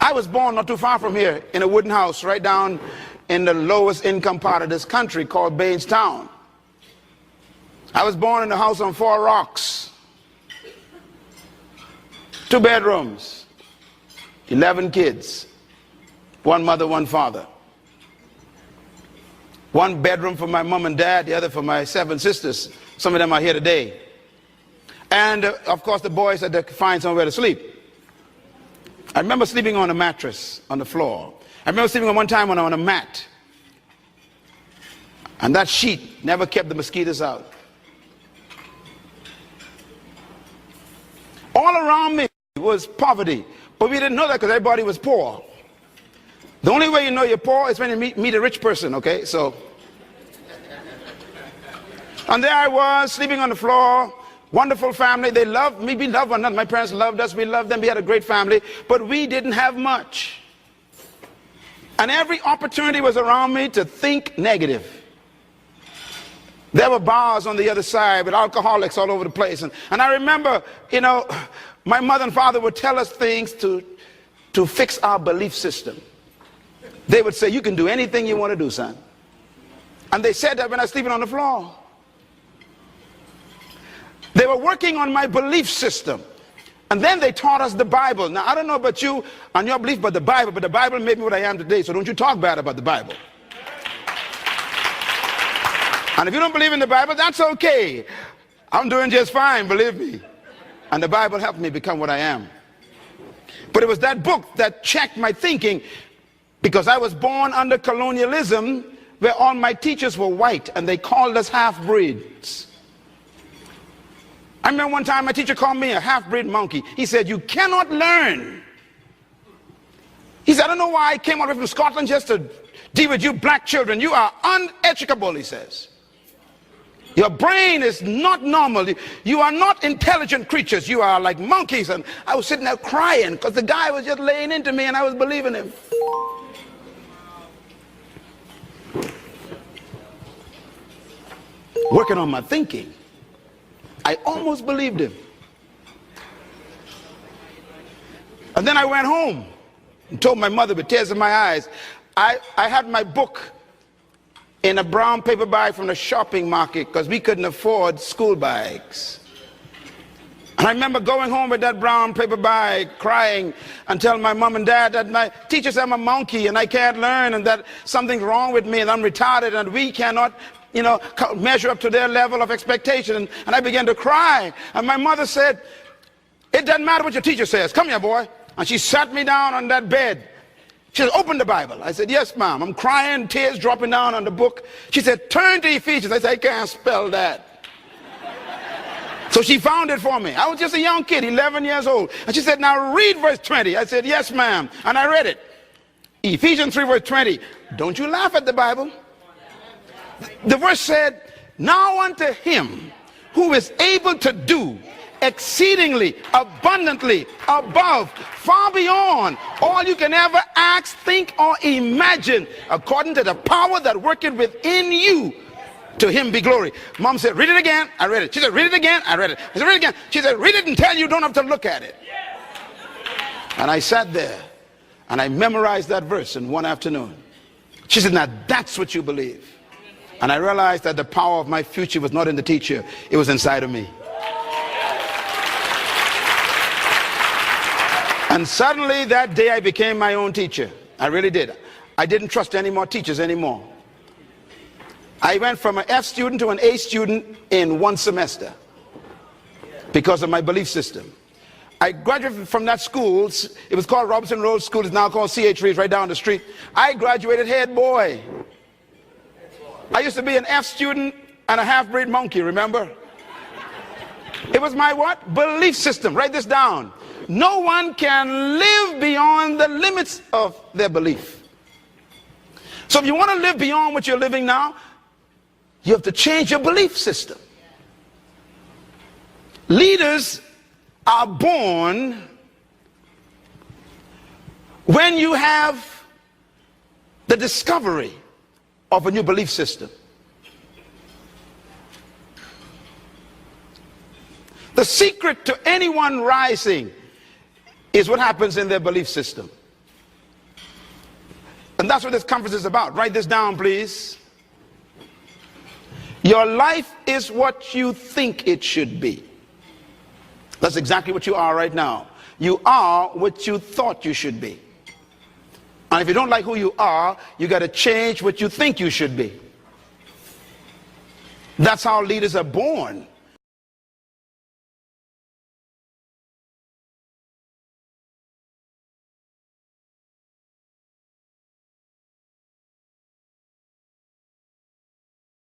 I was born not too far from here in a wooden house right down in the lowest income part of this country called Bainstown. I was born in a house on 4 rocks, 2 bedrooms, 11 kids, 1 mother, 1 father. 1 bedroom for my mom and dad, the other for my 7 sisters. Some of them are here today. And of course the boys had to find somewhere to sleep. I remember sleeping on a mattress on the floor. I remember sleeping one time on a mat. And that sheet never kept the mosquitoes out. All around me was poverty. But we didn't know that because everybody was poor. The only way you know you're poor is when you meet a rich person, okay? So, and there I was sleeping on the floor. Wonderful family. They loved me. We loved one another. My parents loved us. We loved them. We had a great family. But we didn't have much. And every opportunity was around me to think negative. There were bars on the other side with alcoholics all over the place. And I remember, you know, my mother and father would tell us things to fix our belief system. They would say, you can do anything you want to do, son. And they said that when I was sleeping on the floor. They were working on my belief system. And then they taught us the Bible. Now, I don't know about you and your belief but the Bible made me what I am today. So don't you talk bad about the Bible. And if you don't believe in the Bible, that's okay. I'm doing just fine, believe me. And the Bible helped me become what I am. But it was that book that checked my thinking, because I was born under colonialism where all my teachers were white and they called us half-breeds. I remember one time my teacher called me a half-breed monkey. He said, you cannot learn. He said, I don't know why I came all the way from Scotland just to deal with you black children. You are uneducable, he says. Your brain is not normal. You are not intelligent creatures. You are like monkeys. And I was sitting there crying because the guy was just laying into me and I was believing him. Working on my thinking. I almost believed him. And then I went home and told my mother with tears in my eyes. I had my book in a brown paper bag from the shopping market because we couldn't afford school bags. And I remember going home with that brown paper bag, crying and telling my mom and dad that my teacher said I'm a monkey and I can't learn and that something's wrong with me and I'm retarded and we cannot, you know, measure up to their level of expectation. And I began to cry. And my mother said, it doesn't matter what your teacher says. Come here, boy. And she sat me down on that bed. She said, open the Bible. I said, yes, ma'am. I'm crying, tears dropping down on the book. She said, turn to Ephesians. I said, I can't spell that. So she found it for me. I was just a young kid, 11 years old. And she said, now read verse 20. I said, yes, ma'am. And I read it. Ephesians 3 verse 20. Don't you laugh at the Bible. The verse said, now unto him who is able to do exceedingly abundantly above, far beyond all you can ever ask, think, or imagine, according to the power that worketh within you. To him be glory. Mom said, read it again. I read it. She said, read it again. I read it. I said, read it again. She said, read it until you don't have to look at it. And I sat there and I memorized that verse in one afternoon. She said, now that's what you believe. And I realized that the power of my future was not in the teacher, it was inside of me. And suddenly that day I became my own teacher. I really did. I didn't trust any more teachers anymore. I went from an F student to an A student in 1 semester because of my belief system. I graduated from that school. It was called Robinson Road School. It's now called CH3. It's right down the street. I graduated head boy. I used to be an F student and a half-breed monkey, remember? It was my what? Belief system. Write this down. No one can live beyond the limits of their belief. So if you want to live beyond what you're living now, you have to change your belief system. Leaders are born when you have the discovery of a new belief system. The secret to anyone rising is what happens in their belief system. And that's what this conference is about. Write this down, please. Your life is what you think it should be. That's exactly what you are right now. You are what you thought you should be. And if you don't like who you are, you got to change what you think you should be. That's how leaders are born.